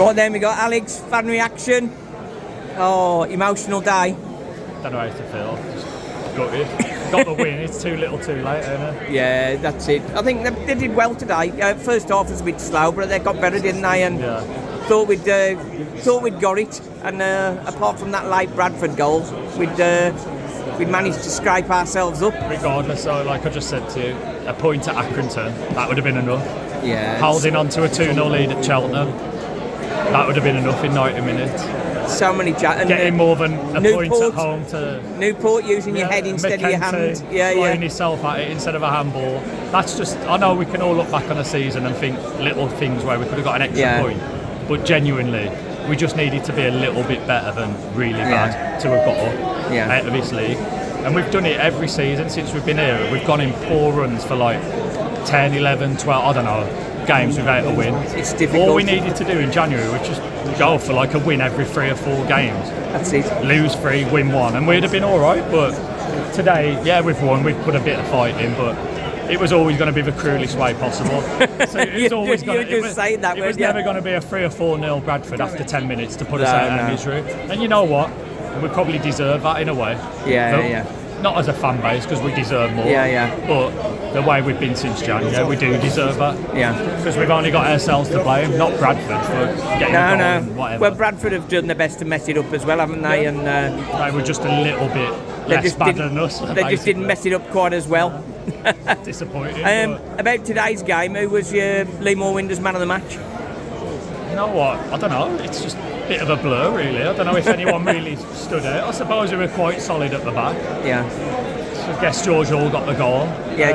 Right then, we got Alex, fan reaction. Oh, emotional day. Don't know how to feel. Just got the win. It's too little, too late, isn't it? Yeah, that's it. I think they did well today. First half was a bit slow, but they got better, didn't they? And thought we'd got it. And apart from that late Bradford goal, we'd managed to scrape ourselves up. Regardless, so like I just said to you, a point at Accrington, that would have been enough. Yeah. Holding on to a 2-0 lead at Cheltenham, that would have been enough in 90 minutes. So many getting more than a point at home to Newport, using your head instead of your hand. Throwing yourself at it instead of a handball. That's just, I know we can all look back on a season and think little things where we could have got an extra point, but genuinely we just needed to be a little bit better than really bad to have got up out of this league. And we've done it every season since we've been here. We've gone in poor runs for like 10, 11, 12, I don't know, games without a win. It's difficult. All we needed to do in January was just go for like a win every 3 or 4 games. That's it. Lose 3, win 1, and we'd have been all right. But today, we've won. We've put a bit of fight in, but it was always going to be the cruelest way possible. So it was always going to. It was never going to be a 3 or 4-0 Bradford after 10 minutes to put us out of misery. And you know what? We probably deserve that in a way. Not as a fan base, because we deserve more. But the way we've been since January, we do deserve that. Because we've only got ourselves to blame, not Bradford for getting a goal and whatever. Well, Bradford have done their best to mess it up as well, haven't they? And they were just a little bit less bad than us. They just didn't mess it up quite as well. Disappointing. About today's game, who was your Lee Moorwinder's man of the match? You know what? I don't know. It's just a bit of a blur, really. I don't know if anyone really stood out. I suppose we were quite solid at the back. I guess George Hall got the goal.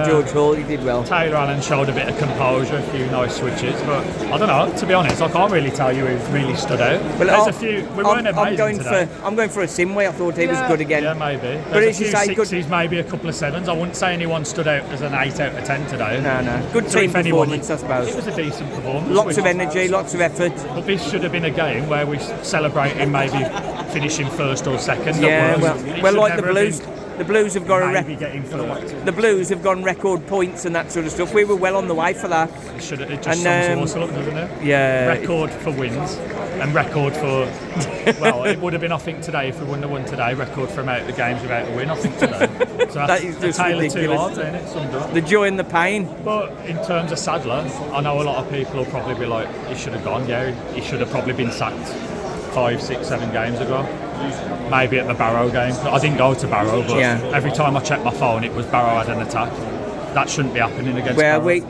George Hall, he did well. Taylor Allen showed a bit of composure, a few nice switches, but I don't know, to be honest, I can't really tell you who really stood out. Well, there's a few, we weren't amazing today. I'm going for a Simway, I thought he was good again. Yeah, maybe. There's a few 6s, maybe a couple of 7s. I wouldn't say anyone stood out as an 8 out of 10 today. No. Good team performance, I suppose. It was a decent performance. Lots of energy, lots of effort. But this should have been a game where we celebrating maybe finishing first or second. Well, like the Blues. The Blues have got the Blues have gone record points and that sort of stuff. We were well on the way for that. It just sums Walsall up, doesn't it? Yeah. Record for wins and record for well, it would have been, I think, today if we wouldn't have won today. Record for out the games without a win, I think, today. So that is just ridiculous. The joy and the pain. But in terms of Sadler, I know a lot of people will probably be like, he should have gone. Yeah, he should have probably been sacked 5, 6, 7 games ago. Maybe at the Barrow game. I didn't go to Barrow, but every time I checked my phone, it was Barrow had an attack. That shouldn't be happening against Barrow. We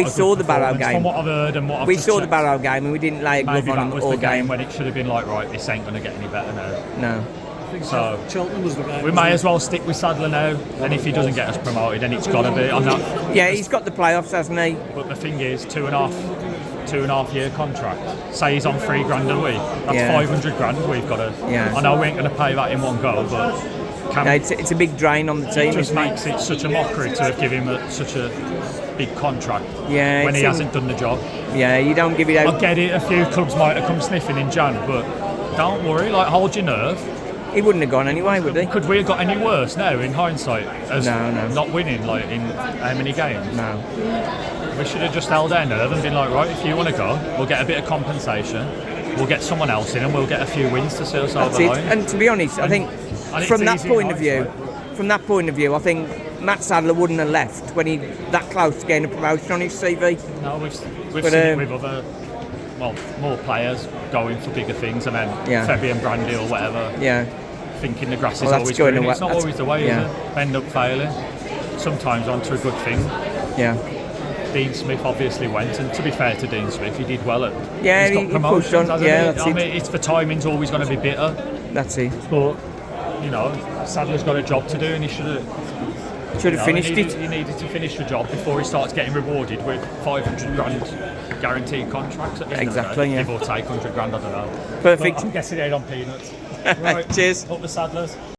saw the Barrow game. From what I've heard and what I've We saw the Barrow game and we didn't lay a glove on them all game. Maybe that was the game when it should have been like, right, this ain't going to get any better now. No. I think so. Cheltenham was the game. We may as well stick with Sadler now, and if he doesn't get us promoted, then it's got to be. He's got the playoffs, hasn't he? But the thing is, 2.5 year contract. Say he's on $3,000 a week. That's $500,000 we've got to. I know we ain't going to pay that in one go, but it's a big drain on the team. It just makes it such a mockery to have given him such a big contract when he hasn't done the job. You don't give it out. I get it. A few clubs might have come sniffing in Jan, but don't worry. Like, hold your nerve. He wouldn't have gone anyway, would he? Could we have got any worse now in hindsight? No. Not winning, like, in how many games? No. We should have just held our nerve and been like, right, if you want to go, we'll get a bit of compensation, we'll get someone else in and we'll get a few wins to see us over the line. And to be honest, I think from that point of view, I think Matt Sadler wouldn't have left when he that close to getting a promotion on his CV. No, we've seen it with other, more players going for bigger things, and then Febby and Brandy or whatever. Thinking the grass is always green. It's not always the way, is it? End up failing. Sometimes onto a good thing. Dean Smith obviously went, and to be fair to Dean Smith, he did well at. He's got promotions, pushed on. That's it. It's the timing's always going to be bitter. That's it. But Sadler's got a job to do, and he should have finished it. He needed to finish the job before he starts getting rewarded with $500,000 guaranteed contracts. At the end of the day. Give or take $100,000, I don't know. Perfect. But I'm guessing they on peanuts. Right. Cheers. Up the Sadlers.